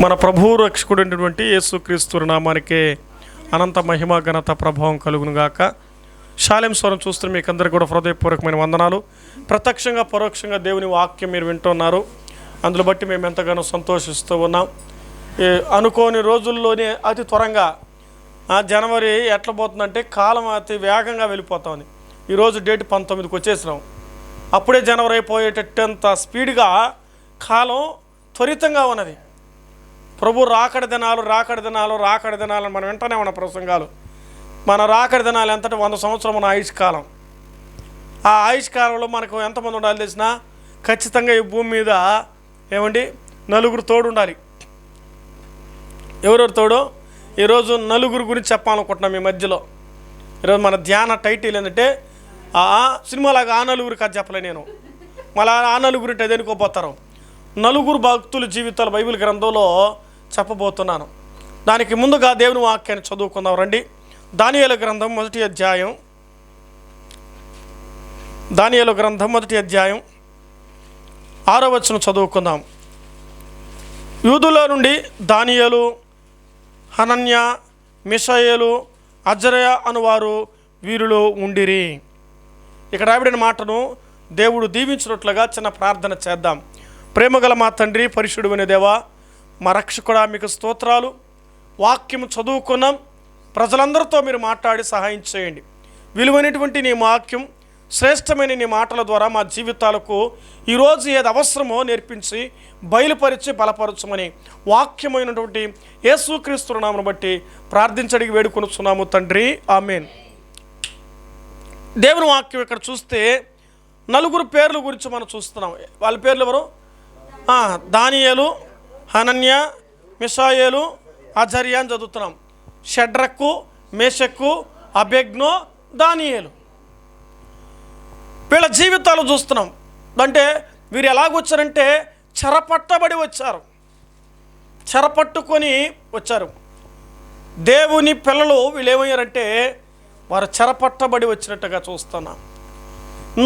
మన ప్రభువు రక్షకుడైనటువంటి యేసుక్రీస్తు నామానికి అనంత మహిమ ఘనత ప్రభావం కలుగునుగాక. షాలేం స్వరం చూస్తున్న మీకు అందరికీ కూడా హృదయపూర్వకమైన వందనాలు. ప్రత్యక్షంగా పరోక్షంగా దేవుని వాక్యం మీరు వింటున్నారు. అందులో బట్టి మేము ఎంతగానో సంతోషిస్తూ ఉన్నాం. అనుకోని రోజుల్లోనే అతి త్వరగా జనవరి ఎట్లా పోతుందంటే కాలం అతి వేగంగా వెళ్ళిపోతుంది. ఈరోజు డేట్ 19కి వచ్చేసినాం. అప్పుడే జనవరి అయిపోయేటంత స్పీడ్గా కాలం త్వరితంగా ఉన్నది. ప్రభు రాకడ దినాలు మనం వింటూనే ఉన్న ప్రసంగాలు. మన రాకడ దినాలు ఎంతటి 100 సంవత్సరం మన ఆయుష్ కాలం. ఆ ఆయుష్ కాలంలో మనకు ఎంతమంది ఉండాలి తెలిసినా ఖచ్చితంగా ఈ భూమి మీద నలుగురు తోడు ఉండాలి. ఎవరెవరు తోడు? ఈరోజు నలుగురు గురించి చెప్పాలనుకుంటున్నాం. ఈ మధ్యలో ఈరోజు మన ధ్యాన టైటిల్ ఏంటంటే సినిమాలాగా ఆ నలుగురు కథ చెప్పలే నేను, మళ్ళీ ఆ నలుగురు అంటే దేనికోపోతారు. నలుగురు భక్తుల జీవితాలు బైబిల్ గ్రంథంలో చెప్పబోతున్నాను. దానికి ముందుగా దేవుని వాక్యాన్ని చదువుకుందాం రండి. దానియేలు గ్రంథం మొదటి అధ్యాయం 6వ వచనం చదువుకుందాం. యూదుల నుండి దానియేలు, హనన్య, మిషాయేలు, అజరయ అనువారు వీరులు ఉండిరి. ఇక్కడ రాబడిన మాటను దేవుడు దీవించినట్లుగా చిన్న ప్రార్థన చేద్దాం. ప్రేమగల మా తండ్రి, పరిశుద్ధుడైన దేవా, మా రక్షకుడా, మీకు స్తోత్రాలు. వాక్యం చదువుకున్నాం. ప్రజలందరితో మీరు మాట్లాడి సహాయం చేయండి. విలువైనటువంటి నీ వాక్యం, శ్రేష్టమైన నీ మాటల ద్వారా మా జీవితాలకు ఈరోజు ఏది అవసరమో నేర్పించి బయలుపరిచి బలపరచమని వాక్యమైనటువంటి యేసుక్రీస్తు నామమును బట్టి ప్రార్థించడికి వేడుకొనుచున్నాము తండ్రి, ఆమేన్. దేవుని వాక్యం ఇక్కడ చూస్తే నలుగురు పేర్ల గురించి మనం చూస్తున్నాం. వాళ్ళ పేర్లు ఎవరు? దానియేలు, హనన్య, మిషాయేలు, అజర్యా అని చదువుతున్నాం. షడ్రకు, మేషక్కు, అబేద్నెగో, దానియేలు, వీళ్ళ జీవితాలు చూస్తున్నాం. అంటే వీరు ఎలాగొచ్చారంటే చెరపట్టబడి వచ్చారు, చెరపట్టుకొని వచ్చారు. దేవుని పిల్లలు వీళ్ళు ఏమయ్యారంటే వారు చెరపట్టబడి వచ్చినట్టుగా చూస్తున్నాం.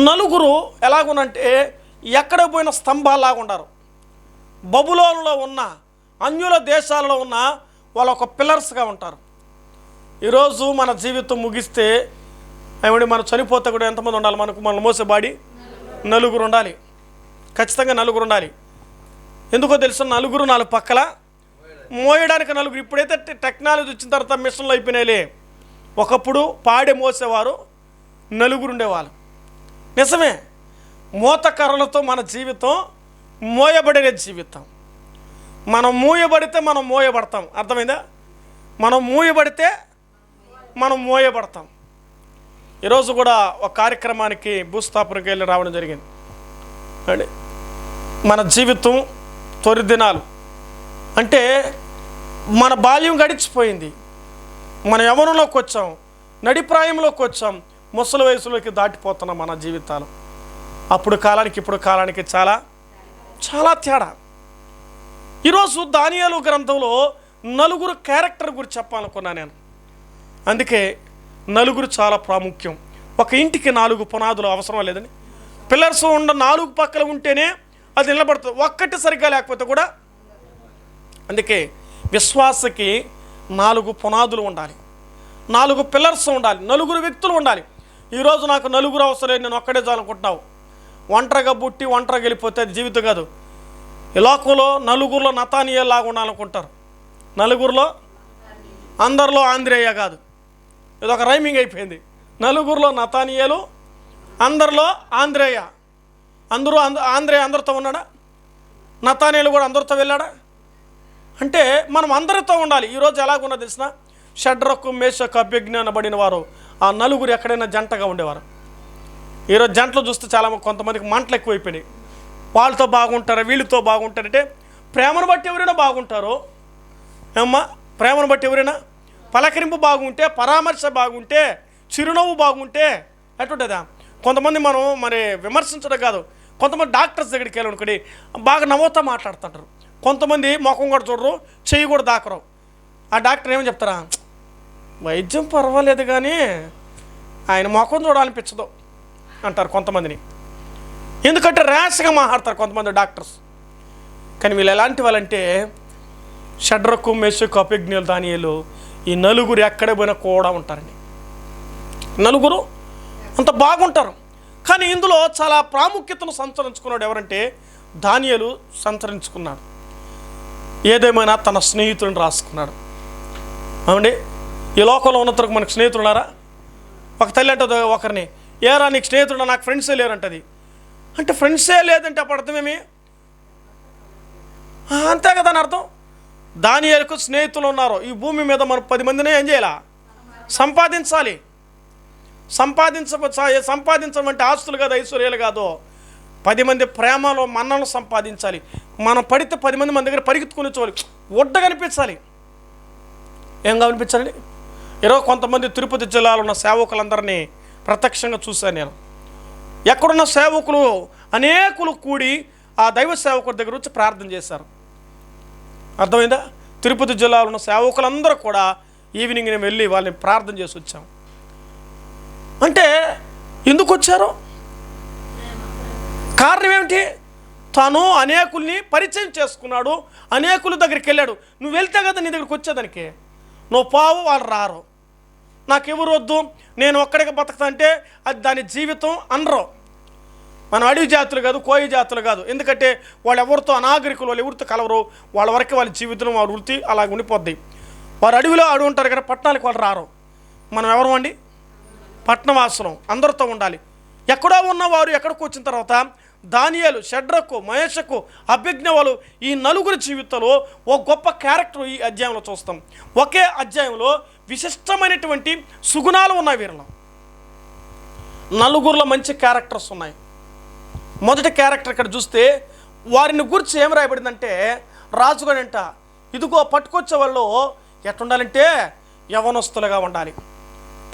నలుగురు ఎలాగునంటే ఎక్కడ పోయిన స్తంభాలాగా ఉన్నారు. బబులోనులో ఉన్న అన్యుల దేశాలలో ఉన్న వాళ్ళు ఒక పిల్లర్స్గా ఉంటారు. ఈరోజు మన జీవితం ముగిస్తే మనం చనిపోతే కూడా ఎంతమంది ఉండాలి? మనం మోసే బాడీ నలుగురు ఉండాలి, ఖచ్చితంగా నలుగురు ఉండాలి. ఎందుకో తెలుసు, నలుగురు 4 పక్కల మోయడానికి నలుగురు. ఇప్పుడైతే టెక్నాలజీ వచ్చిన తర్వాత మిషన్లు అయిపోయినాయిలే. ఒకప్పుడు పాడే మోసేవారు నలుగురు ఉండేవాళ్ళు. నిజమే, మోతకర్రలతో మన జీవితం మోయబడిన జీవితం. మనం మూయబడితే మనం మోయబడతాం. అర్థమైందా? మనం మూయబడితే మనం మోయబడతాం. ఈరోజు కూడా ఒక కార్యక్రమానికి భూస్థాపనకి వెళ్ళి రావడం జరిగింది. అండి, మన జీవితం తొలి దినాలు అంటే మన బాల్యం గడిచిపోయింది, మన యవ్వనంలోకి వచ్చాం, నడిప్రాయంలోకి వచ్చాం, ముసలి వయసులోకి దాటిపోతున్నాం మన జీవితాలు. అప్పుడు కాలానికి ఇప్పుడు కాలానికి చాలా చాలా తేడా. ఈరోజు దానియేలు గ్రంథంలో నలుగురు క్యారెక్టర్ గురించి చెప్పాలనుకున్నా నేను. అందుకే నలుగురు చాలా ప్రాముఖ్యం. ఒక ఇంటికి 4 పునాదులు అవసరం లేదని, పిల్లర్స్ 4 పక్కల ఉంటేనే అది నిలబడుతుంది. ఒక్కటి సరిగ్గా లేకపోతే కూడా. అందుకే విశ్వాసకి 4 పునాదులు ఉండాలి, 4 పిల్లర్స్ ఉండాలి, 4 వ్యక్తులు ఉండాలి. ఈరోజు నాకు నలుగురు అవసరం లేదు, నేను ఒక్కడే చాలనుకుంటున్నావు. ఒంటరిగా పుట్టి ఒంటరిగా వెళ్ళిపోతే అది జీవితం కాదు. ఈ లోకంలో నలుగురిలో నతానియేలు లాగా ఉండాలనుకుంటారు. నలుగురిలో అందరిలో ఆంద్రేయ కాదు, ఇది ఒక రైమింగ్ అయిపోయింది. నలుగురిలో నతానియేలు, అందరిలో ఆంద్రేయ. ఆంద్రేయ అందరితో ఉన్నాడా? నతానియేలు కూడా అందరితో వెళ్ళాడా? అంటే మనం అందరితో ఉండాలి. ఈరోజు ఎలాగున్నా తెలిసిన షడ్రకు, మేషకు, అబేద్నెగో అనబడిన వారు ఆ నలుగురు ఎక్కడైనా జంటగా ఉండేవారు. ఈరోజు జంటలు చూస్తే చాలా కొంతమందికి మంటలు ఎక్కువైపోయినాయి. వాళ్ళతో బాగుంటారా, వీళ్ళతో బాగుంటారంటే ప్రేమను బట్టి ఎవరైనా బాగుంటారో ఏమ్మా, ప్రేమను బట్టి ఎవరైనా పలకరింపు బాగుంటే, పరామర్శ బాగుంటే, చిరునవ్వు బాగుంటే ఎటుంటుందా? కొంతమంది మనం విమర్శించడం కాదు, కొంతమంది డాక్టర్స్ దగ్గరికి వెళ్ళనుకోండి బాగా నవ్వుతూ మాట్లాడుతుంటారు. కొంతమంది ముఖం కూడా చూడరు, చెయ్యి కూడా దాకరు. ఆ డాక్టర్ ఏమని చెప్తారా, వైద్యం పర్వాలేదు కానీ ఆయన ముఖం చూడాలనిపించదు అంటారు కొంతమందిని. ఎందుకంటే ర్యాష్గా మాట్లాడతారు కొంతమంది డాక్టర్స్. కానీ వీళ్ళు ఎలాంటి వాళ్ళంటే షడ్రకు మెషకు అబేద్నెగో దానియేలు ఈ నలుగురు ఎక్కడ పోయినా కూడా ఉంటారండి. నలుగురు అంత బాగుంటారు. కానీ ఇందులో చాలా ప్రాముఖ్యతను సంతరించుకున్నాడు ఎవరంటే దానియేలు సంతరించుకున్నాడు. ఏదేమైనా తన స్నేహితుడిని రాసుకున్నాడు. అవునండి, ఈ లోకంలో ఉన్నంతవరకు మనకు స్నేహితులు ఉన్నారా? ఒక తల్లి అంటుంది ఒకరిని, ఏరా నీకు స్నేహితుడు, నాకు ఫ్రెండ్సే లేరంటది. అంటే ఫ్రెండ్సే లేదంటే అప్పుడు అర్థమేమి? అంతే కదా అని అర్థం. దానియేలుకు స్నేహితులు ఉన్నారు. ఈ భూమి మీద మనం 10 మందిని ఏం చేయాలా? సంపాదించాలి. సంపాదించడం అంటే ఆస్తులు కాదు, ఐశ్వర్యాలు కాదు. 10 మంది ప్రేమలో మన్నను సంపాదించాలి. మనం పడితే 10 మంది మన దగ్గర పరిగెత్తుకుని వచ్చేవాళ్ళు ఒడ్డ కనిపించాలి. ఏం కనిపించాలండి? కొంతమంది తిరుపతి జిల్లాలో ఉన్న సేవకులందరినీ ప్రత్యక్షంగా చూశాను నేను. ఎక్కడున్న సేవకులు అనేకులు కూడి ఆ దైవ సేవకుడి దగ్గర వచ్చి ప్రార్థన చేశారు. అర్థమైందా? తిరుపతి జిల్లాలో ఉన్న సేవకులందరూ కూడా ఈవినింగ్ నేను వెళ్ళి వాళ్ళని ప్రార్థన చేసి వచ్చాం. అంటే ఎందుకు వచ్చారు? కారణం ఏమిటి? తను అనేకుల్ని పరిచయం చేసుకున్నాడు, అనేకుల దగ్గరికి వెళ్ళాడు. నువ్వు వెళ్తే కదా నీ దగ్గరికి వచ్చేదానికి. నువ్వు పావు వాళ్ళు రారు. నాకెవరు వద్దు, నేను ఒక్కడికి బతుకుతా అంటే అది దాని జీవితం అనరు. మనం అడవి జాతులు కాదు, కోయి జాతులు కాదు. ఎందుకంటే వాళ్ళు ఎవరితో అనాగరికులు, వాళ్ళు ఎవరితో కలవరు. వాళ్ళ వరకు వాళ్ళ జీవితం, వాళ్ళ వృత్తి అలాగ ఉండిపోద్ది. వారు అడవిలో అడుగు ఉంటారు కదా, పట్టణాలకు వాళ్ళు రారు. మనం ఎవరు అండి? పట్టణవాసులం, అందరితో ఉండాలి. ఎక్కడో ఉన్నవారు ఎక్కడికి వచ్చిన తర్వాత దానియేలు, షడ్రకు, మెషకు, అబేద్నెగోలు ఈ నలుగురి జీవితంలో ఒక గొప్ప క్యారెక్టర్ ఈ అధ్యాయంలో చూస్తాం. ఒకే అధ్యాయంలో విశిష్టమైనటువంటి సుగుణాలు ఉన్నాయి వీరిలో. నలుగురిలో మంచి క్యారెక్టర్స్ ఉన్నాయి. మొదటి క్యారెక్టర్ ఇక్కడ చూస్తే వారిని గురించి ఏం రాయబడిందంటే, రాజుగాడంట ఇదిగో పట్టుకొచ్చే వాళ్ళు ఎట్టుండాలంటే యవనస్తులుగా ఉండాలి.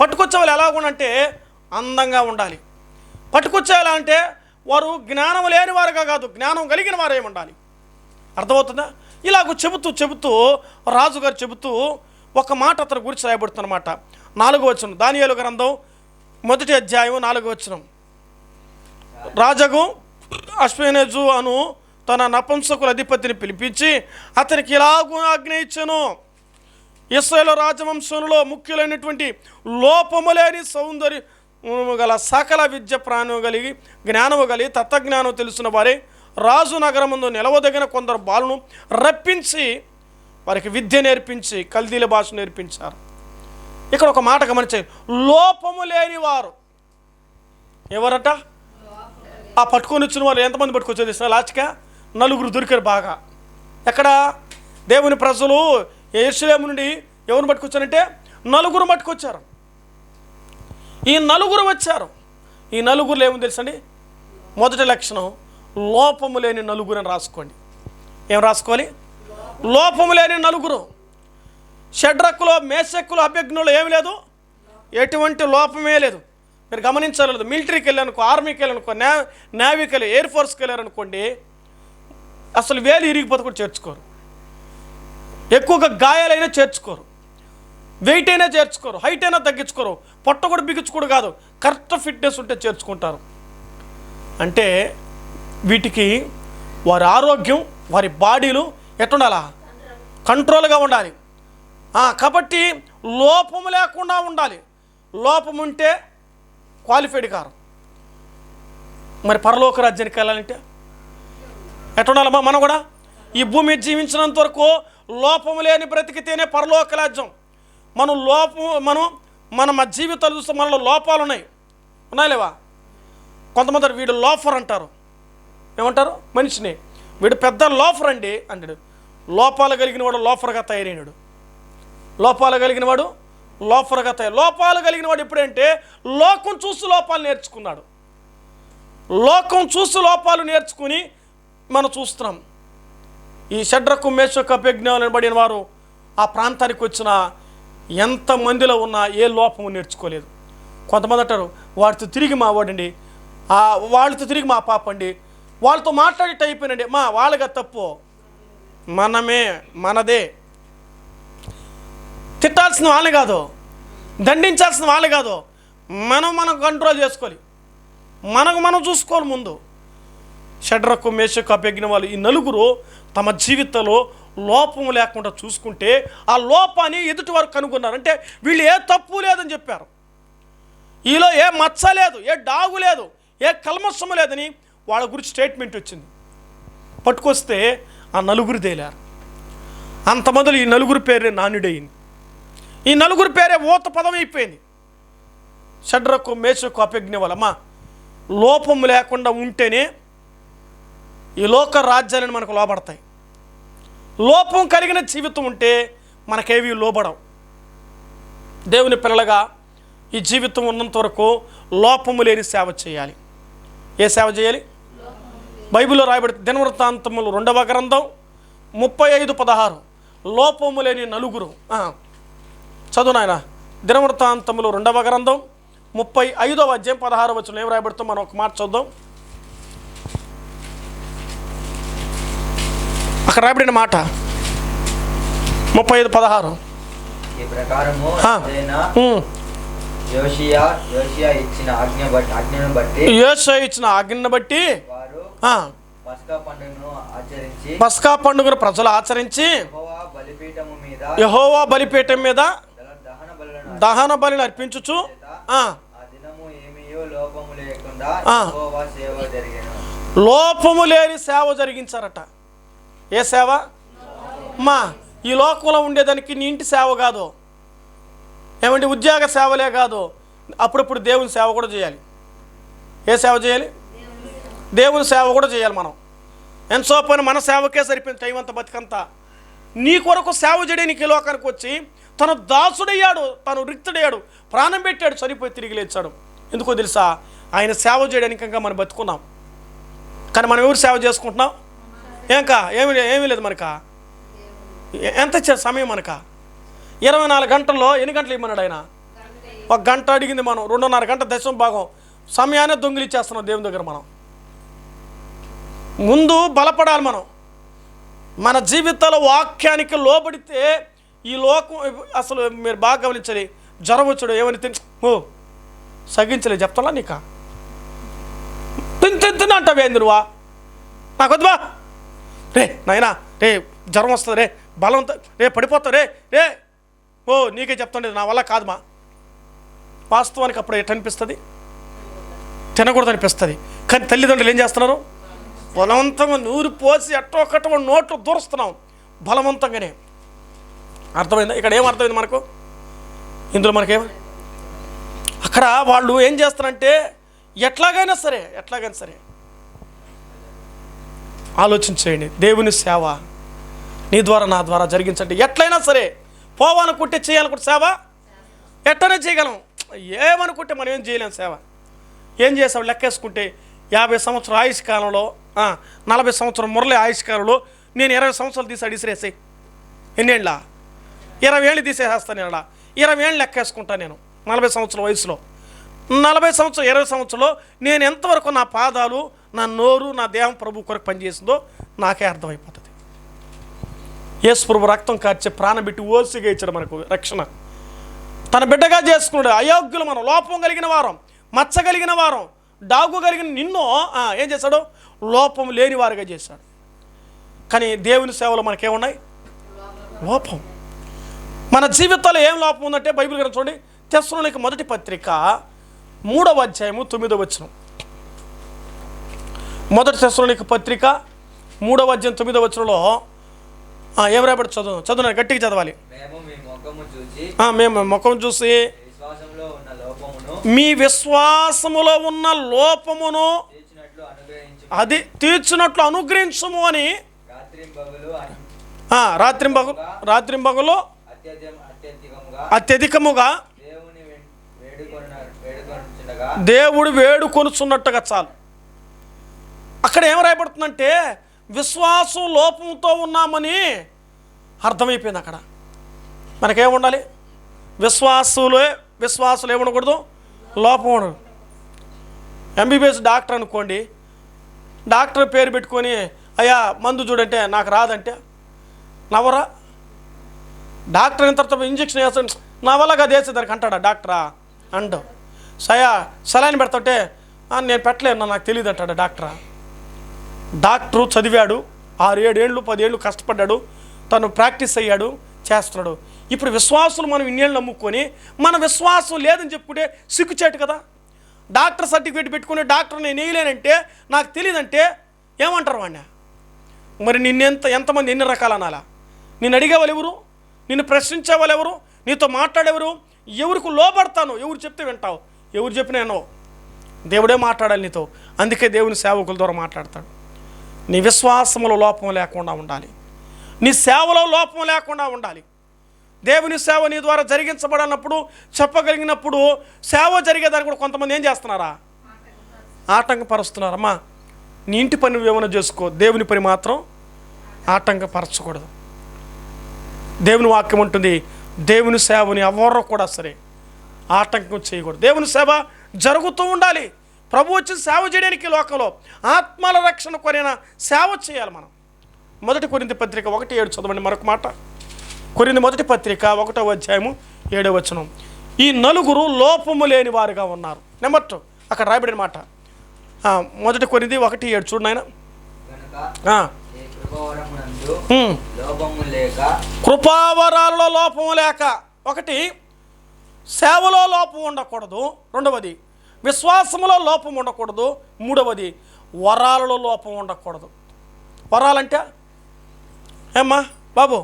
పట్టుకొచ్చే వాళ్ళు ఎలా ఉండాలంటే అందంగా ఉండాలి. పట్టుకొచ్చే ఎలా అంటే వారు జ్ఞానం లేని వారుగా కాదు, జ్ఞానం కలిగిన వారే ఉండాలి. అర్థమవుతుందా? ఇలాగ చెబుతూ రాజుగారు చెబుతూ ఒక మాట అతని గురించి రాయబడుతున్నమాట. 4వ వచనం, దానియేలు గ్రంథం 1వ అధ్యాయం 4వ వచనం. రాజగు అశ్వేనజు అను తన నపుంసకుల అధిపతిని పిలిపించి అతనికి ఇలాగూ ఆజ్ఞ ఇచ్చెను, ఇశ్రాయేలు రాజవంశంలో ముఖ్యులైనటువంటి లోపము లేని సౌందర్యం గల సకల విద్య ప్రాణం కలిగి జ్ఞానము కలిగి తత్వజ్ఞానం తెలుసున్న వారే రాజు నగరం ముందు నిలవదగిన కొందరు బాలును రప్పించి వారికి విద్య నేర్పించి కల్దీల భాష నేర్పించారు. ఇక్కడ ఒక మాట గమనించారు, లోపము లేని వారు ఎవరట? ఆ పట్టుకొని వచ్చిన వారు ఎంతమంది పట్టుకొచ్చేది? లాస్ట్గా 4 దొరికారు బాగా. ఎక్కడ? దేవుని ప్రజలు యెరూషలేము నుండి ఎవరిని పట్టుకొచ్చారంటే 4 పట్టుకొచ్చారు. ఈ 4 వచ్చారు. ఈ 4 ఏమో తెలుసండి? మొదటి లక్షణం లోపము లేని 4 అని రాసుకోండి. ఏం రాసుకోవాలి? లోపము లేని 4. షడ్రక్కులో, మేషక్కులో, అబేద్నెగోలో ఏమి లేదు, ఎటువంటి లోపమే లేదు. మీరు గమనించలేదు. మిలిటరీకి వెళ్ళారనుకో, ఆర్మీకి వెళ్ళారనుకో, నేవీకి వెళ్ళి, ఎయిర్ ఫోర్స్కి వెళ్ళారనుకోండి, అసలు వేలు ఇరిగిపోతే కూడా చేర్చుకోరు. ఎక్కువగా గాయాలైనా చేర్చుకోరు, వెయిట్ అయినా చేర్చుకోరు, హైట్ అయినా తగ్గించుకోరు, పొట్ట కూడా బిగించుకోడు కాదు, కరెక్ట్ ఫిట్నెస్ ఉంటే చేర్చుకుంటారు. అంటే వీటికి వారి ఆరోగ్యం, వారి బాడీలు ఎట్టుండాలా? కంట్రోల్గా ఉండాలి. కాబట్టి లోపము లేకుండా ఉండాలి. లోపం ఉంటే క్వాలిఫైడ్ కారు. మరి పరలోక రాజ్యానికి వెళ్ళాలంటే ఎట్టుండాలమ్మా? మనం కూడా ఈ భూమి జీవించినంత వరకు లోపము లేని బ్రతికితేనే పరలోక రాజ్యం. మన జీవితాలు చూస్తే మనలో లోపాలు ఉన్నాయి లేవా? కొంతమంది వీడు లోఫర్ అంటారు. ఏమంటారు? మనిషిని వీడు పెద్ద లోఫర్ అండి అంటాడు. లోపాలు కలిగిన వాడు లోఫర్గా తయారైనాడు. లోపాలు కలిగిన వాడు లోఫర్గా లోపాలు కలిగిన వాడు ఎప్పుడంటే లోకం చూసి లోపాలు నేర్చుకున్నాడు. లోకం చూసి లోపాలు నేర్చుకుని మనం చూస్తున్నాం. ఈ షడ్రకు, మేషకు, అబేద్నెగోలు అనబడిన వారు ఆ ప్రాంతానికి వచ్చిన ఎంతమందిలో ఉన్నా ఏ లోపము నేర్చుకోలేదు. కొంతమంది అంటారు వాడితో తిరిగి మా వాడండి, వాళ్ళతో తిరిగి మా పాప అండి, వాళ్ళతో మాట్లాడి అయిపోయినండి. వాళ్ళగా తప్పు, మనదే. తిట్టాల్సిన వాళ్ళే కాదు, దండించాల్సిన వాళ్ళే కాదు, మనం కంట్రోల్ చేసుకోవాలి, మనం చూసుకోవాలి ముందు. షడ్రకు, మేషకు, అబేద్నెగోలు ఈ 4 తమ జీవితంలో లోపం లేకుండా చూసుకుంటే ఆ లోపాన్ని ఎదుటి వారు కనుగొన్నారు. అంటే వీళ్ళు ఏ తప్పు లేదని చెప్పారు, ఈలో ఏ మచ్చ లేదు, ఏ డాగు లేదు, ఏ కల్మషము లేదని వాళ్ళ గురించి స్టేట్మెంట్ వచ్చింది. పట్టుకొస్తే ఆ నలుగురు తేలారు. అంతమందిలో ఈ నలుగురు పేరే నానుడయింది. ఈ నలుగురు పేరే ఊత పదం అయిపోయింది. షడ్రకు, మేషకు, అభిజ్ఞవలమ్మ లోపం లేకుండా ఉంటేనే ఈ లోక రాజ్యాలను మనకు లోబడతాయి. లోపం కలిగిన జీవితం ఉంటే మనకేవి లోబడవు. దేవుని పిల్లలుగా ఈ జీవితం ఉన్నంత వరకు లోపము లేని సేవ చేయాలి. ఏ సేవ చేయాలి? బైబిల్లో రాయబడి దినవృత్తాంతములు 2వ గ్రంథం 35:16 లోపము లేని నలుగురు. చదువు నాయన. దినవృత్తాంతములు 2వ గ్రంథం 35వ అధ్యాయం 16వ వచనం ఏం రాయబడుతుందో మనం ఒక మాట చూద్దాం. అక్కడ రాయబడిన మాట 35:16. ఈ ప్రకారము యోషియా ఇచ్చిన ఆజ్ఞను బట్టి వారు పస్కా పండుగను ప్రజలు ఆచరించి యెహోవా బలిపీఠం మీద దహన బలిని అర్పించుచు లోపము లేని సేవ జరిగించారట. ఏ సేవ? మా ఈ లోకంలో ఉండేదానికి నీ ఇంటి సేవ కాదు, ఏమంటే ఉద్యోగ సేవలే కాదు, అప్పుడప్పుడు దేవుని సేవ కూడా చేయాలి. ఏ సేవ చేయాలి? దేవుని సేవ కూడా చేయాలి. మనం ఎంతో పని మన సేవకే సరిపోయింది టైం అంతా, బతికంతా. నీ కొరకు సేవ చేయడానికి ఈ లోకానికి వచ్చి తను దాసుడయ్యాడు, తను రిక్తుడయ్యాడు, ప్రాణం పెట్టాడు, చనిపోయి తిరిగి లేచాడు. ఎందుకో తెలుసా? ఆయన సేవ చేయడానికి ఇంకా మనం బతుకున్నాం. కానీ మనం ఎవరు సేవ చేసుకుంటున్నాం? ఏమీ లేదు మనక. ఎంత ఇచ్చారు సమయం మనక? 24 గంటల్లో ఎన్ని గంటలు ఇమ్మన్నాడు ఆయన? 1 గంట అడిగింది మనం, 2.5 గంట దశమ భాగం సమయాన్ని దొంగిలి ఇచ్చేస్తున్నాం దేవుని దగ్గర. మనం ముందు బలపడాలి. మనం మన జీవితాల వాక్యానికి లోబడితే ఈ లోకం అసలు మీరు బాగా గమనించాలి. జ్వరం వచ్చాడు ఏమని సగించలే చెప్తాలా నీకా? తిన్న అంటావేంది నువ్వా? నాకు వద్దువా రే నాయనా, రే జ్వరం వస్తుంది, రే బలంతో, రే పడిపోతావు, రే నీకే చెప్తుండేది, నా వల్ల కాదుమా. వాస్తవానికి అప్పుడు ఎటనిపిస్తుంది? తినకూడదు అనిపిస్తుంది. కానీ తల్లిదండ్రులు ఏం చేస్తున్నారు? బలవంతంగా నూరు పోసి అట్టొక్కట నోట్లు దూరుస్తున్నాం బలవంతంగానే. అర్థమైందా? ఇక్కడ ఏం అర్థమైంది మనకు? ఇందులో మనకేమో అక్కడ వాళ్ళు ఏం చేస్తారంటే ఎట్లాగైనా సరే ఆలోచించేయండి. దేవుని సేవ నీ ద్వారా నా ద్వారా జరిగించండి. ఎట్లయినా సరే పోవాలనుకుంటే చేయాలనుకుంటే సేవ ఎట్లనే చేయగలం. ఏమనుకుంటే మనం ఏం చేయలేం. సేవ ఏం చేసాం లెక్కేసుకుంటే 50 సంవత్సరాల ఆయుష్ కాలంలో 40 సంవత్సరం మురళి ఆయుష్ కాలంలో నేను 20 సంవత్సరాలు తీసి అడిసిరేసి ఎన్నేళ్ళ 20 ఏళ్ళు తీసేసేస్తాను. నేను 20 ఏళ్ళు లెక్కేసుకుంటాను. నేను 40 సంవత్సరాల వయసులో 40 సంవత్సరం 20 సంవత్సరంలో నేను ఎంతవరకు నా పాదాలు, నా నోరు, నా దేహం ప్రభు కొరకు పనిచేసిందో నాకే అర్థమైపోతుంది. యేసు ప్రభు రక్తం కార్చే ప్రాణం పెట్టి ఓసిగా ఇచ్చాడు మనకు రక్షణ. తన బిడ్డగా చేసుకున్నాడు. అయోగ్యులు మనం, లోపం కలిగిన వారం, మచ్చ కలిగిన వారం, డాగు కలిగిన నిన్నో ఏం చేశాడు? లోపం లేని వారిగా చేశాడు. కానీ దేవుని సేవలో మనకేమున్నాయి? లోపం. మన జీవితాల్లో ఏం లోపం ఉందంటే బైబిల్ గ్రంథం చూడండి. తెస్సలోనిక మొదటి పత్రిక 3వ అధ్యాయము 9వ వచనం. మొదటి తెస్సలోనిక పత్రిక 3వ అధ్యాయం 9వ వచనంలో ఏం రాబడి చదువు గట్టిగా చదవాలి. మేము ముఖం చూసి మీ విశ్వాసములో ఉన్న లోపమును అది తీర్చినట్లు అనుగ్రహించము అని రాత్రింబగలు అత్యధికముగా దేవుడు వేడుకొనుచున్నట్టుగా చాలు. అక్కడ ఏం రాయబడుతుందంటే విశ్వాసం లోపంతో ఉన్నామని అర్థమైపోయింది. అక్కడ మనకేముండాలి? విశ్వాసులు ఏముండకూడదు, లోపం ఉండదు. ఎంబీబీఎస్ డాక్టర్ అనుకోండి, డాక్టర్ పేరు పెట్టుకొని అయ్యా మందు చూడంటే నాకు రాదంటే నవరా? డాక్టర్ అయిన తర్వాత ఇంజక్షన్ వేస్తాడు, నా వల్ల అది వేసేదానికి అంటాడా డాక్టరా? అండు సలాయిని పెడతాంటే నేను పెట్టలేను, నాకు తెలియదు అంటాడా డాక్టరా? డాక్టరు చదివాడు, 6-7 ఏళ్ళు 10 ఏళ్ళు కష్టపడ్డాడు, తను ప్రాక్టీస్ అయ్యాడు, చేస్తున్నాడు. ఇప్పుడు విశ్వాసులు మనం ఇన్నేళ్ళు నమ్ముకొని మన విశ్వాసం లేదని చెప్పుకుంటే సిగ్గుచేటు కదా. డాక్టర్ సర్టిఫికేట్ పెట్టుకుని డాక్టర్ నేను వేయలేనంటే, నాకు తెలియదంటే ఏమంటారు వాడిని? మరి ఎంతమంది ఎన్ని రకాలు అనాలా? నిన్ను అడిగేవాళ్ళు ఎవరు? నిన్ను ప్రశ్నించే వాళ్ళు ఎవరు? నీతో మాట్లాడేవారు? ఎవరికి లోబడతాను? ఎవరు చెప్తే వింటావు? ఎవరు చెప్పినా వినవు. దేవుడే మాట్లాడాలి నీతో. అందుకే దేవుని సేవకుల ద్వారా మాట్లాడతాడు. నీ విశ్వాసములో లోపం లేకుండా ఉండాలి, నీ సేవలో లోపం లేకుండా ఉండాలి. దేవుని సేవ నీ ద్వారా జరిగించబడినప్పుడు, చెప్పగలిగినప్పుడు సేవ జరిగేదాన్ని కూడా కొంతమంది ఏం చేస్తున్నారా? ఆటంకపరుస్తున్నారమ్మా. నీ ఇంటి పని నువ్వేమైనా చేసుకో, దేవుని పని మాత్రం ఆటంకపరచకూడదు. దేవుని వాక్యం ఉంటుంది, దేవుని సేవని ఎవరో కూడా సరే ఆటంకం చేయకూడదు. దేవుని సేవ జరుగుతూ ఉండాలి. ప్రభు వచ్చి సేవ చేయడానికి లోకంలో ఆత్మల రక్షణ కొరైన సేవ చేయాలి మనం. 1 కొరింథీ పత్రిక 1:7 చదవండి. మరొక మాట, కొరింథీ 1 పత్రిక 1వ అధ్యాయము 7వ వచనం. ఈ నలుగురు లోపము లేని వారుగా ఉన్నారు. నెంబర్ 2 అక్కడ రాయబడిన మాట 1 కొరింథీ 1:7 చూడండి ఆయన. కృపావరాలలో లోపము లేక, ఒకటి సేవలో లోపం ఉండకూడదు, రెండవది విశ్వాసములో లోపం ఉండకూడదు, మూడవది వరాలలో లోపం ఉండకూడదు. వరాలంటే ఏమ్మా బాబు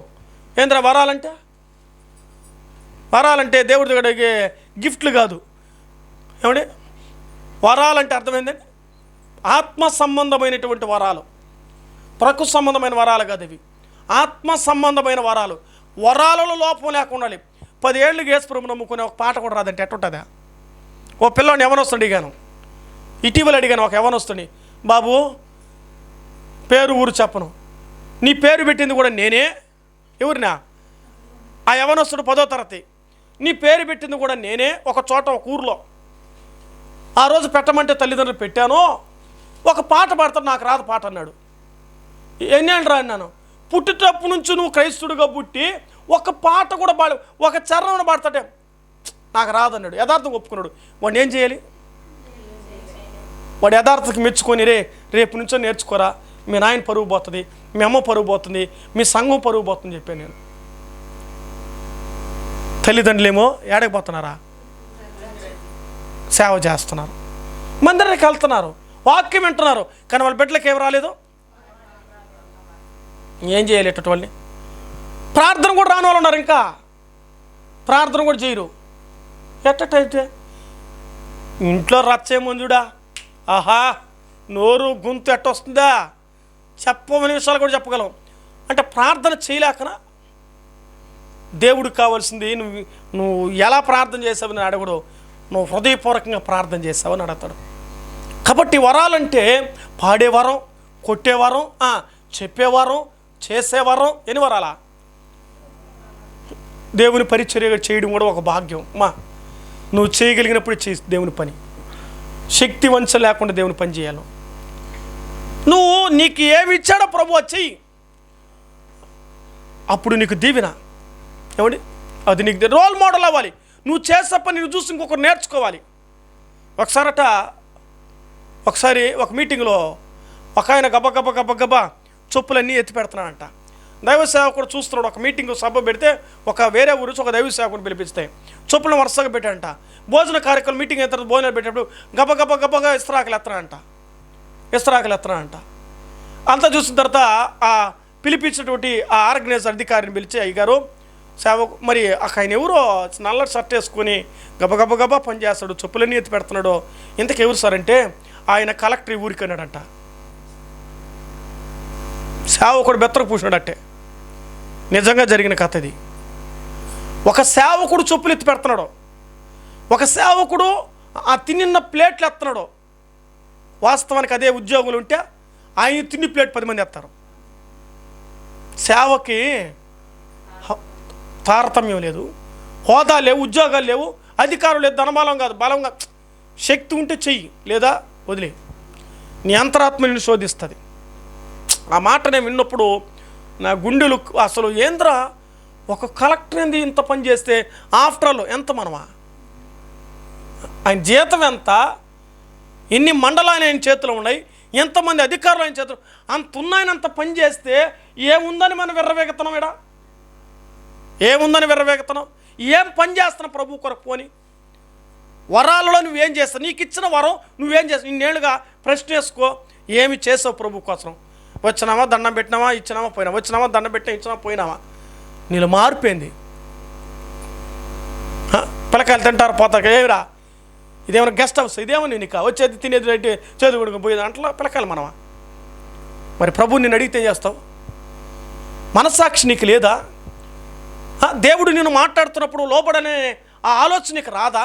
ఏంద్రా వరాలంటే? వరాలంటే దేవుడి దగ్గర గిఫ్ట్లు కాదు. ఏమండి వరాలంటే అర్థమైందండి? ఆత్మ సంబంధమైనటువంటి వరాలు, ప్రకృతి సంబంధమైన వరాలు కాదు ఇవి. ఆత్మ సంబంధమైన వరాలు. వరాలలో లోపం లేకుండా 10 ఏళ్ళు యేసుప్రభువు నమ్ముకునే ఒక పాట కూడా రాదంటే ఎట్టుంటుందా? ఓ పిల్లోని యవనొస్తుంది అడిగాను, ఇటీవల అడిగాను ఒక యవనొస్తుంది, బాబు పేరు ఊరు చెప్పను, నీ పేరు పెట్టింది కూడా నేనే. ఎవరినా? ఆ యవనొస్తుడు 10వ తరగతి. నీ పేరు పెట్టింది కూడా నేనే, ఒక చోట ఒక ఊర్లో. ఆ రోజు పెట్టమంటే తల్లిదండ్రులు పెట్టాను. ఒక పాట పాడతాడు, నాకు రాదు పాట అన్నాడు. ఎన్నేళ్ళు రా అన్నాను. పుట్టినప్పటి నుంచి నువ్వు క్రైస్తుడిగా పుట్టి ఒక పాట కూడా పాడు, ఒక చరణం పాడతాడే, నాకు రాదన్నాడు. యథార్థం ఒప్పుకున్నాడు. వాడిని ఏం చేయాలి? వాడు యథార్థకి మెచ్చుకొని రేపు నుంచో నేర్చుకోరా, మీ నాయన పరువు పోతుంది, మీ అమ్మ పరువు పోతుంది, మీ సంఘం పరువు పోతుంది చెప్పాను నేను. తల్లిదండ్రులేమో ఏడకపోతున్నారా? సేవ చేస్తున్నారు, మందిరానికి వెళ్తున్నారు, వాక్యం వింటున్నారు, కానీ వాళ్ళ బిడ్డలకి ఏం రాలేదు. ఏం చేయాలి? ఎట్టటి వాళ్ళని ప్రార్థన కూడా రాని వాళ్ళు ఉన్నారు, ఇంకా ప్రార్థన కూడా చేయరు. ఎట్టటైతే ఇంట్లో రచ్చేముందుడా, ఆహా నోరు గొంతు ఎట్టొస్తుందా, చెప్పమని విషయాలు కూడా చెప్పగలం. అంటే ప్రార్థన చేయలేకనా? దేవుడికి కావాల్సింది నువ్వు ఎలా ప్రార్థన చేసావని అడగడు, నువ్వు హృదయపూర్వకంగా ప్రార్థన చేసావని అడుగుతాడు. కాబట్టి వరాలంటే పాడేవారం, కొట్టేవారం, చెప్పేవారం, చేసేవారం. ఎన్ని వరాలా? దేవుని పరిచర్య చేయడం కూడా ఒక భాగ్యం. నువ్వు చేయగలిగినప్పుడు చేసి దేవుని పని, శక్తి వంచ లేకుండా దేవుని పని చేయాలి. నీకు ఏమి ఇచ్చాడో ప్రభు చెయ్యి, అప్పుడు నీకు దీవెన. ఏమండి అది నీకు రోల్ మోడల్ అవ్వాలి. నువ్వు చేసే పని నువ్వు చూసి ఇంకొకరు నేర్చుకోవాలి. ఒకసారి ఒక మీటింగ్లో ఒక ఆయన గబగబా చొప్పులన్నీ ఎత్తి పెడుతున్నాడంట. దైవ సేవకుడు చూస్తున్నాడు. ఒక మీటింగ్ సభ పెడితే వేరే ఊరు ఒక దైవ సేవకుని పిలిపిస్తే చొప్పులను వరుసగా పెట్టాడంట. భోజన కార్యక్రమం మీటింగ్ అయిన తర్వాత భోజనాలు పెట్టేటప్పుడు గబగబా ఇస్తరాకులు ఎత్తనాడంట. అంతా చూసిన తర్వాత ఆ పిలిపించినటువంటి ఆ ఆర్గనైజర్ అధికారిని పిలిచి, అయ్యగారు సేవకు మరి ఆయన ఎవరో నల్ల షర్ట్ వేసుకొని గబగబా పనిచేస్తాడు, చెప్పులన్నీ ఎత్తి పెడుతున్నాడు, ఇంతకు ఎవరు సార్ అంటే ఆయన కలెక్టర్ ఊరికి అన్నాడంట. సేవకుడు బెత్తరకు పూసినాడట్టే. నిజంగా జరిగిన కథ ఇది. ఒక సేవకుడు చెప్పులు ఎత్తి పెడుతున్నాడు, ఒక సేవకుడు ఆ తిన్న ప్లేట్లు ఎత్తున్నాడు. వాస్తవానికి అదే ఉద్యోగులు ఉంటే ఆయన తిన్ని ప్లేట్ 10 మంది ఎత్తారు. సేవకి తారతమ్యం లేదు, హోదా లేవు, ఉద్యోగాలు లేవు, అధికారం లేదు, ధనబలం కాదు, బలంగా శక్తి ఉంటే చెయ్యి, లేదా వదిలే. నీ అంతరాత్మని శోధిస్తుంది. ఆ మాట నేను విన్నప్పుడు నా గుండెలు అసలు ఏంద్రా, ఒక కలెక్టర్ ఏంది ఇంత పని చేస్తే, ఆఫ్టర్ ఆల్ ఎంత మనమా, ఆయన జీతం ఎంత, ఎన్ని మండలాలు ఆయన చేతిలో ఉన్నాయి, ఎంతమంది అధికారులు ఆయన చేతులు అంత ఉన్నాయనంత పని చేస్తే ఏముందని మనం విర్రవేగుతున్నాం ఇడా? ఏముందని విర్రవేగుతున్నాం? ఏం పని చేస్తున్నావు ప్రభు కొరకు? పోని వరాలలో నువ్వేం చేస్తావు? నీకు ఇచ్చిన వరం నువ్వేం చేస్తావు? ఇన్నేళ్ళుగా ప్రశ్న వేసుకో, ఏమి చేసావు ప్రభు కోసం? వచ్చినామా, దండం పెట్టినామా, ఇచ్చినామా, పోయినామా, వచ్చినామా, దండం పెట్టినా, ఇచ్చినామా, పోయినామా? నీళ్ళు మారిపోయింది. పిల్లకాయలు తింటారు పోతారు, ఏమిరా ఇదేమైనా గెస్ట్ హౌస్? ఇదేమని నీకు వచ్చేది తినేది రైట్ చదువుకుడుకు పోయేది అంటలో పిల్లకాయలు మనమా? మరి ప్రభు నిన్ను అడిగితే ఏం చేస్తావు? మనస్సాక్షి నీకు లేదా? దేవుడు నేను మాట్లాడుతున్నప్పుడు లోపడనే ఆ ఆలోచన నీకు రాదా?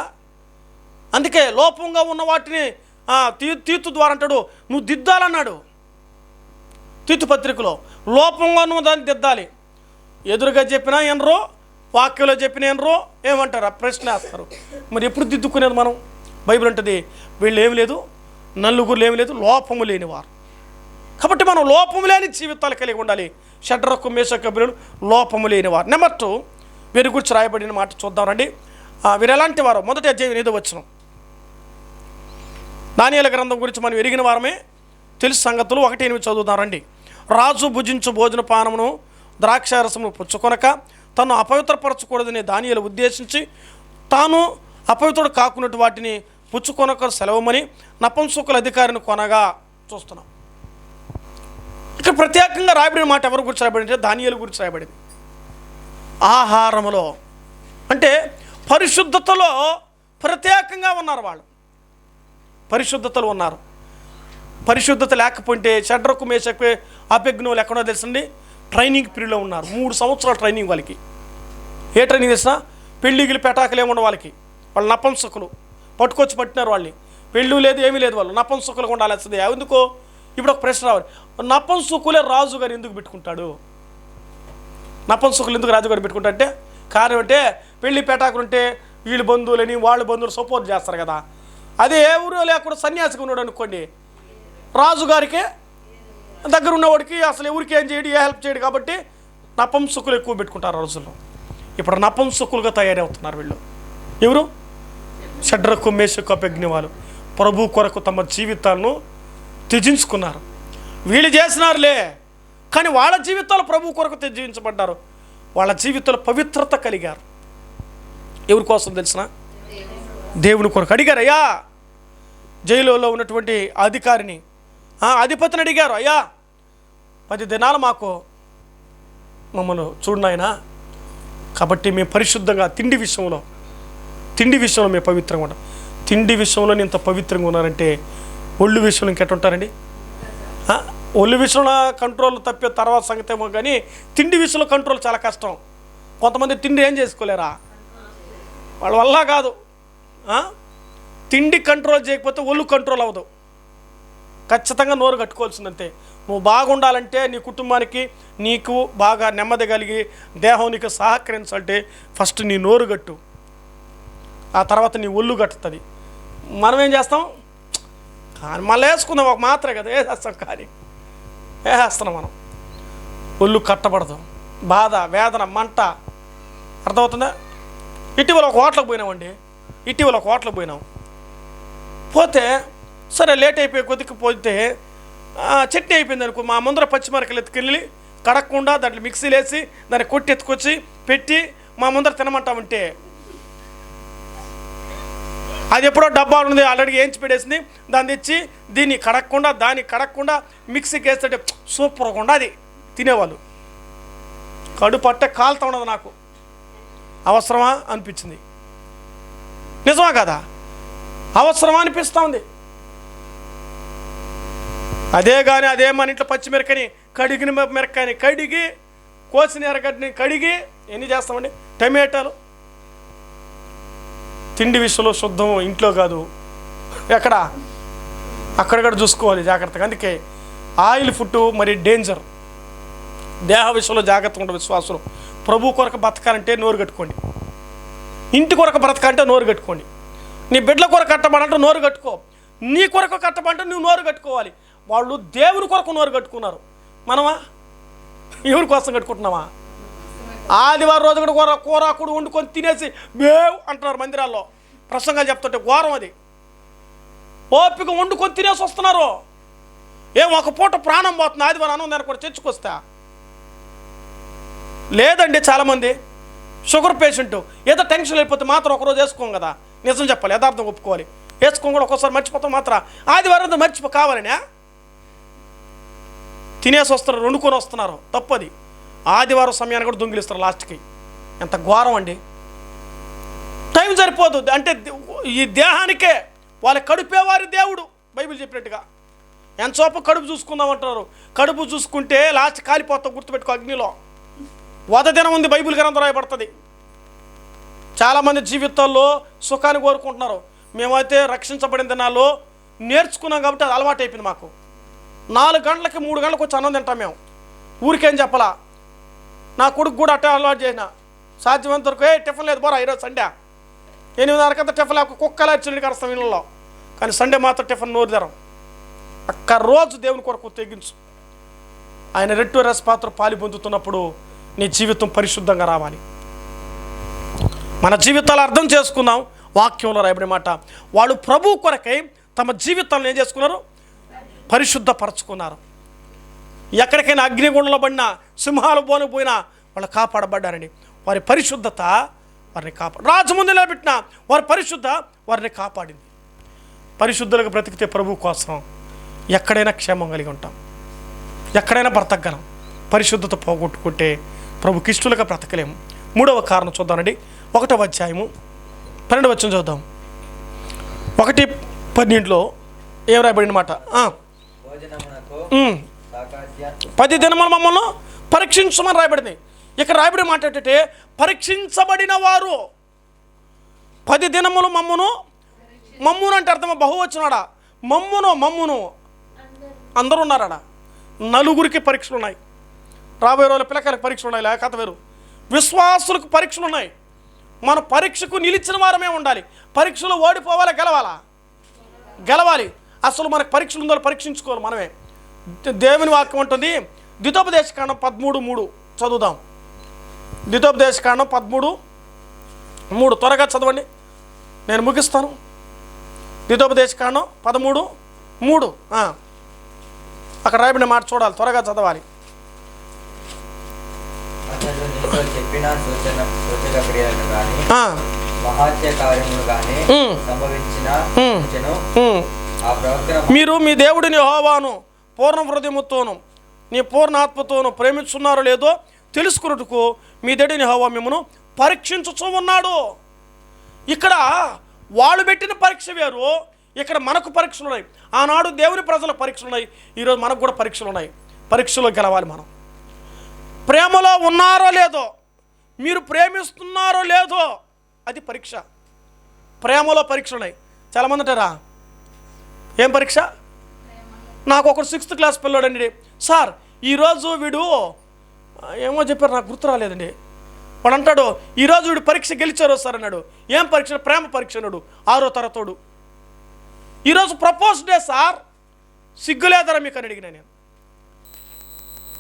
అందుకే లోపంగా ఉన్న వాటిని తీతు ద్వారా అంటాడు, నువ్వు దిద్దాలన్నాడు. తీతు పత్రికలో లోపంగా ఉన్న దాన్ని దిద్దాలి. ఎదురుగా చెప్పినా ఎనరో, వాక్యంలో చెప్పిన ఎనరో ఏమంటారు? ప్రశ్న వేస్తారు. మరి ఎప్పుడు దిద్దుకునేది మనం? బైబిల్ అంటుంది వీళ్ళు ఏమి లేదు, నలుగురు ఏమి లేదు, లోపము లేనివారు. కాబట్టి మనం లోపము లేని జీవితాలు కలిగి ఉండాలి. షడ్రకు మేషకు అబేద్నెగోలు లోపము లేనివారు. నెంబర్ 2, వీరి గురించి రాయబడిన మాట చూద్దాం రండి. వీరు ఎలాంటి వారు? మొదటి అధ్యాయం 8వ వచనం. దానియేలు గ్రంథం గురించి మనం ఎరిగిన వారమే, తెలుసు సంగతులు. 1:8 చదువుదాం రండి. రాజు భుజించు భోజన పానమును ద్రాక్షారసమును పుచ్చుకొనక తను అపవిత్రపరచకూడదని దానియేలు ఉద్దేశించి తాను అపవిత్రుడు కాకున్నట్టు వాటిని పుచ్చుకొనక సెలవమని నపుంసకుల అధికారిని కొనగా చూస్తున్నాం. ఇక్కడ ప్రత్యేకంగా రాయబడిన మాట ఎవరి గురించి రాయబడింది? దానియేలు గురించి రాయబడింది. ఆహారములో అంటే పరిశుద్ధతలో ప్రత్యేకంగా ఉన్నారు వాళ్ళు. పరిశుద్ధతలో ఉన్నారు. పరిశుద్ధత లేకపోతే షడ్రకు మేషకు అబేద్నెగోలు ఎక్కడో తెలుసండి, ట్రైనింగ్ పీరియడ్లో ఉన్నారు. 3 సంవత్సరాల ట్రైనింగ్ వాళ్ళకి. ఏ ట్రైనింగ్ చేసినా పెళ్ళిగిలి పెటాకులు ఏముండ వాళ్ళకి. వాళ్ళు నపుంసకులు పట్టుకొచ్చి పట్టినారు వాళ్ళని. పెళ్ళి లేదు, ఏమీ లేదు, వాళ్ళు నపుంసకులుగా ఉండాల్సిందే. ఎందుకో ఇప్పుడు ఒక ప్రశ్న రావాలి, నపుంసకులే రాజుగారు ఎందుకు పెట్టుకుంటాడు? నపుంసకులు ఎందుకు రాజుగారు పెట్టుకుంటారంటే కారణం అంటే పెళ్ళి పెటాకులు ఉంటే వీళ్ళు బంధువులని వాళ్ళ బంధువులు సపోర్ట్ చేస్తారు కదా. అదే ఏ ఊరు లేకుండా సన్యాసిగా ఉన్నాడు అనుకోండి, రాజుగారికి దగ్గర ఉన్నవాడికి అసలు ఎవరికి ఏం చేయడు, ఏ హెల్ప్ చేయడు. కాబట్టి నపుంసకులు ఎక్కువ పెట్టుకుంటారు రోజుల్లో. ఇప్పుడు నపుంసకులుగా తయారవుతున్నారు వీళ్ళు. ఎవరు? షడ్రకు మేషకు అబేద్నెగోలు ప్రభు కొరకు తమ జీవితాలను త్యజించుకున్నారు. వీళ్ళు చేసినారులే, కానీ వాళ్ళ జీవితాలు ప్రభు కొరకు త్యజించబడ్డారు. వాళ్ళ జీవితంలో పవిత్రత కలిగారు. ఎవరి కోసం తెలిసిన? దేవుని కొరకు. అడిగారు, అయ్యా జైలులో ఉన్నటువంటి అధికారిని, అధిపతిని అడిగారు, అయ్యా 10 దినాలు మాకు మమ్మల్ని చూడనాయనా, కాబట్టి మేము పరిశుద్ధంగా తిండి విషయంలో మేము పవిత్రంగా ఉంటాం. తిండి విషయంలో నేను ఇంత పవిత్రంగా ఉన్నానంటే ఒళ్ళు విషయంలో ఇంకెట్టుంటారండి? ఒళ్ళు విషయంలో కంట్రోల్ తప్పే తర్వాత సంగతి ఏమో, కానీ తిండి విషయంలో కంట్రోల్ చాలా కష్టం. కొంతమంది తిండి ఏం చేసుకోలేరా, వాళ్ళ వల్ల కాదు. తిండి కంట్రోల్ చేయకపోతే ఒళ్ళు కంట్రోల్ అవ్వదు. ఖచ్చితంగా నోరు కట్టుకోవాల్సిందంతే. నువ్వు బాగుండాలంటే నీ కుటుంబానికి నీకు బాగా నెమ్మది కలిగి దేహం నీకు సహకరించాలంటే ఫస్ట్ నీ నోరు కట్టు, ఆ తర్వాత నీ ఒళ్ళు కట్టుతుంది. మనం ఏం చేస్తాం? కానీ మళ్ళీ వేసుకుందాం, ఒక మాత్రే కదా వేసేస్తాం, కానీ వేసేస్తున్నాం మనం. ఒళ్ళు కట్టబడదు, బాధ, వేదన, మంట. అర్థమవుతుందా? ఇటీవల ఒక హోటల్కి పోయినాం. పోతే సరే లేట్ అయిపోయి కొద్దికి పోతే చట్నీ అయిపోయింది అనుకో. మా ముందర పచ్చిమిరపకాయలు ఎత్తుకెళ్ళి కడగకుండా దాంట్లో మిక్సీలు వేసి దాన్ని కొట్టి ఎత్తుకొచ్చి పెట్టి మా ముందర తినమంటామంటే అది ఎప్పుడో డబ్బా ఉంది ఆల్రెడీ వేయించి పెట్టేసింది, దాన్ని తెచ్చి దాన్ని కడగకుండా మిక్సీకి వేస్తే సూపర్గా ఉండదు తినేవాళ్ళు. కడు పట్టే కాలుతా ఉండదు. నాకు అవసరమా అనిపించింది. నిజమా కదా? అవసరమా అనిపిస్తూ ఉంది. అదే మన ఇంట్లో పచ్చిమిరకాయని కడిగిన మిరకాయని కడిగి, కోసిన ఎర్రగడ్డని కడిగి ఎన్ని చేస్తామండి? టమాటాలు. తిండి విషయంలో శుద్ధం ఇంట్లో కాదు, అక్కడ చూసుకోవాలి జాగ్రత్తగా. అందుకే ఆయిల్ ఫుడ్ మరి డేంజర్. దేహ విషయంలో జాగ్రత్తగా ఉండే విశ్వాసులు ప్రభు కొరకు బతకాలంటే నోరు కట్టుకోండి. ఇంటి కొరకు బ్రతకాలంటే నోరు కట్టుకోండి. నీ బిడ్డల కొరకు కట్టబడంటే నోరు కట్టుకో. నీ కొరకు కట్టబడంటే నువ్వు నోరు కట్టుకోవాలి. వాళ్ళు దేవుని కొరకు నోరు కట్టుకున్నారు. మనమా ఎవరి కోసం కట్టుకుంటున్నామా? ఆదివారం రోజు కూడా కూరాకుడు వండుకొని తినేసి బేవ్ అంటున్నారు మందిరాల్లో. ప్రసంగాలు చెప్తుంటే ఘోరం అది. ఓపిక వండుకొని తినేసి వస్తున్నారు. ఒక పూట ప్రాణం పోతుంది, ఆదివారం అన్నం దాన్ని కూడా తెచ్చుకొస్తా. లేదండి, చాలామంది షుగర్ పేషెంట్ ఏదో టెన్షన్ అయిపోతే మాత్రం ఒకరోజు వేసుకోం కదా. నిజం చెప్పాలి, యథార్థం ఒప్పుకోవాలి. వేసుకోం కూడా ఒక్కోసారి మర్చిపోతాం. మాత్రం ఆదివారం కావాలనే తినేసి వస్తారు, వండుకొని వస్తున్నారు. తప్పది. ఆదివారం సమయాన్ని కూడా దొంగిలిస్తారు లాస్ట్కి. ఎంత ఘోరం అండి. టైం సరిపోదు. అంటే ఈ దేహానికే వాళ్ళ కడుపేవారి దేవుడు బైబిల్ చెప్పినట్టుగా. ఎంతసేపు కడుపు చూసుకుందామంటున్నారు. కడుపు చూసుకుంటే లాస్ట్ కాలిపోతాం, గుర్తుపెట్టుకో. అగ్నిలో వధదినం ఉంది, బైబిల్ గ్రంథం రాయబడుతుంది. చాలామంది జీవితాల్లో సుఖాన్ని కోరుకుంటున్నారు. మేమైతే రక్షించబడిన దినాల్లో నేర్చుకున్నాం కాబట్టి అది అలవాటు అయిపోయింది మాకు. 4 గంటలకి 3 గంటలకు వచ్చి అన్నం తింటాం మేము. ఊరికేం చెప్పాలా. నా కొడుకు కూడా అట్టే అలవాటు చేసిన. సాధ్యమైనంత వరకు టిఫిన్ లేదు పోరా, ఈరోజు సండే 8:30 టిఫిన్ లేక కుక్కలా చిల్లి కరుస్తాం ఇళ్ళలో. కానీ సండే మాత్రం టిఫిన్ నోరు తెరం. ఒక్క రోజు దేవుని కొరకు తెగించు. ఆయన రెట్టు రస పాత్ర పాలు పొందుతున్నప్పుడు నీ జీవితం పరిశుద్ధంగా రావాలి. మన జీవితాలు అర్థం చేసుకుందాం. వాక్యంలో రాయబడిన మాట, వాళ్ళు ప్రభు కొరకై తమ జీవితాలను ఏం చేసుకున్నారు? పరిశుద్ధపరచుకున్నారు. ఎక్కడికైనా అగ్నిగుండంలో పడినా, సింహాలు బోను పోయినా వాళ్ళు కాపాడబడ్డారండి. వారి పరిశుద్ధత వారిని రాజు ముందు నిలబెట్టిన వారి పరిశుద్ధ వారిని కాపాడింది. పరిశుద్ధులకు బ్రతికితే ప్రభు కోసం ఎక్కడైనా క్షేమం కలిగి ఉంటాం, ఎక్కడైనా బ్రతకగలం. పరిశుద్ధత పోగొట్టుకుంటే ప్రభుకి ఇష్టలుగా బ్రతకలేము. 3వ కారణం చూద్దామండి. 1వ అధ్యాయము 12వ వచనం చూద్దాం. 1:12 ఏం రాయబడిన మాట? 10 దినములు మమ్మల్ని పరీక్షించమని రాయబడింది. ఇక్కడ రాయబడిన మాట ఏంటంటే పరీక్షించబడిన వారు. 10 దినములు మమ్మును అంటే అర్థం బహువచనాడా? మమ్మును అందరూ ఉన్నారాడా. 4 పరీక్షలు ఉన్నాయి. రాబోయే రోజుల పిల్లకాయలకు పరీక్షలు ఉన్నాయి, లేకపోతే వేరు. విశ్వాసులకు పరీక్షలు ఉన్నాయి. మన పరీక్షకు నిలిచిన వారమే ఉండాలి. పరీక్షలో ఓడిపోవాలా, గెలవాలి. అసలు మనకు పరీక్షలు ఉందో పరీక్షించుకోవాలి మనమే. దేవుని వాక్యం ఉంటుంది. ద్వితోపదేశకాండం 13:3 చదువుదాం. ద్వితోపదేశకాండం 13:3 త్వరగా చదవండి, నేను ముగిస్తాను. ద్వితోపదేశకాండం 13:3 అక్కడ రాయబడిన మాట చూడాలి, త్వరగా చదవాలి. చెప్పిన సూచక క్రియలను గాని మహాత్య కార్యములు గాని సంభవించిన ఆ ప్రవక్తను మీరు మీ దేవుడిని యెహోవాను పూర్ణ హృదయముతోను నీ పూర్ణ ఆత్మతోను ప్రేమించున్నారో లేదో తెలుసుకున్నట్టుకు మీ దేవుడిని యెహోవా మిమ్మను పరీక్షించుచూ ఉన్నాడు. ఇక్కడ వాళ్ళు పెట్టిన పరీక్ష వేరు, ఇక్కడ మనకు పరీక్షలు ఉన్నాయి. ఆనాడు దేవుని ప్రజల పరీక్షలు ఉన్నాయి, ఈరోజు మనకు కూడా పరీక్షలు ఉన్నాయి. పరీక్షలో గెలవాలి మనం. ప్రేమలో ఉన్నారో లేదో, మీరు ప్రేమిస్తున్నారో లేదో, అది పరీక్ష. ప్రేమలో పరీక్షలు ఉన్నాయి. చాలామంది అంటారా, ఏం పరీక్ష? నాకు ఒకడు 6th క్లాస్ పిల్లోడండి, సార్ ఈరోజు వీడు ఏమో చెప్పారు, నాకు గుర్తు రాలేదండి. వాడు అంటాడు, ఈరోజు వీడు పరీక్ష గెలిచారు సార్ అన్నాడు. ఏం పరీక్ష? ప్రేమ పరీక్ష అన్నాడు. 6వ తరగతోడు. ఈరోజు ప్రపోజ్ డే సార్, సిగ్గులేదరా మీకు అని అడిగినా నేను.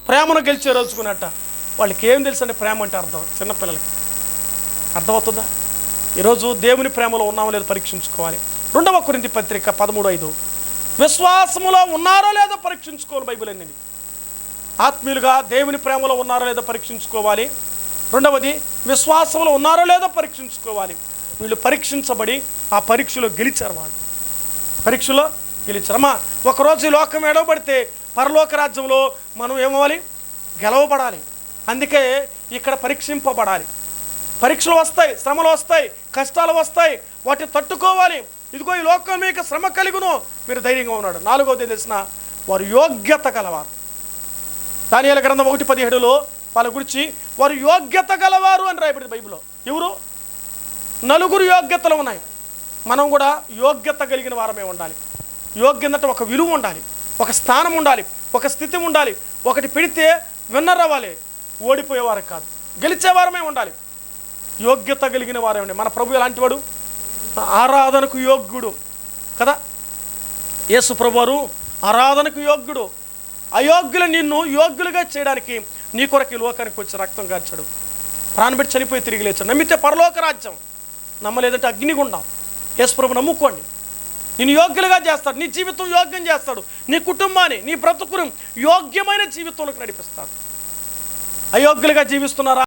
ప్రేమను గెలిచే రోజుకున్నట్ట. వాళ్ళకి ఏం తెలుసు అంటే ప్రేమ అంటే అర్థం. చిన్నపిల్లలకి అర్థమవుతుందా? ఈరోజు దేవుని ప్రేమలో ఉన్నామో లేదో పరీక్షించుకోవాలి. 2వ కొరింథీ పత్రిక 13:5 విశ్వాసములో ఉన్నారో లేదో పరీక్షించుకోవాలి. బైబిల్ అనేది ఆత్మీయులుగా దేవుని ప్రేమలో ఉన్నారో లేదో పరీక్షించుకోవాలి. 2వది విశ్వాసంలో ఉన్నారో లేదో పరీక్షించుకోవాలి. వీళ్ళు పరీక్షించబడి ఆ పరీక్షలో గెలిచారు. వాళ్ళు పరీక్షలో గెలిచారమ్మా. ఒకరోజు ఈ లోకం ఏడవబడితే పరలోక రాజ్యంలో మనం ఏమవ్వాలి? గెలవబడాలి. అందుకే ఇక్కడ పరీక్షింపబడాలి. పరీక్షలు వస్తాయి, శ్రమలు వస్తాయి, కష్టాలు వస్తాయి, వాటిని తట్టుకోవాలి. ఇదిగో ఈ లోకం మీకు శ్రమ కలిగును, మీరు ధైర్యంగా ఉన్నాడు. 4వది తెలిసిన వారు యోగ్యత గలవారు. దానియేలు గ్రంథం 1:17 వాళ్ళ గురించి వారు యోగ్యత గలవారు అని రాయబడింది బైబిల్లో. ఎవరు? 4 యోగ్యతలు ఉన్నాయి. మనం కూడా యోగ్యత కలిగిన వారమే ఉండాలి. యోగ్యత అంటే ఒక విలువ ఉండాలి, ఒక స్థానం ఉండాలి, ఒక స్థితి ఉండాలి. ఒకటి పెడితే విన్నర్ అవ్వాలి, ఓడిపోయేవారు కాదు, గెలిచేవారమే ఉండాలి. యోగ్యత కలిగిన వారే ఉండాలి. మన ప్రభు ఎలాంటి వాడు? ఆరాధనకు యోగ్యుడు కదా. యేసు ప్రభువారు ఆరాధనకు యోగ్యుడు. అయోగ్యులు నిన్ను యోగ్యులుగా చేయడానికి నీ కొరకు ఈ లోకానికి వచ్చి రక్తం కార్చాడు, ప్రాణం పెట్టి చనిపోయి తిరిగి లేచాడు. నమ్మితే పరలోక రాజ్యం, నమ్మలేదంటే అగ్నిగుండం. యేసు ప్రభు నమ్ముకోండి. నేను యోగ్యులుగా చేస్తాడు, నీ జీవితం యోగ్యం చేస్తాడు, నీ కుటుంబాన్ని, నీ బ్రతుకును యోగ్యమైన జీవితంలోకి నడిపిస్తాడు. అయోగ్యులుగా జీవిస్తున్నారా?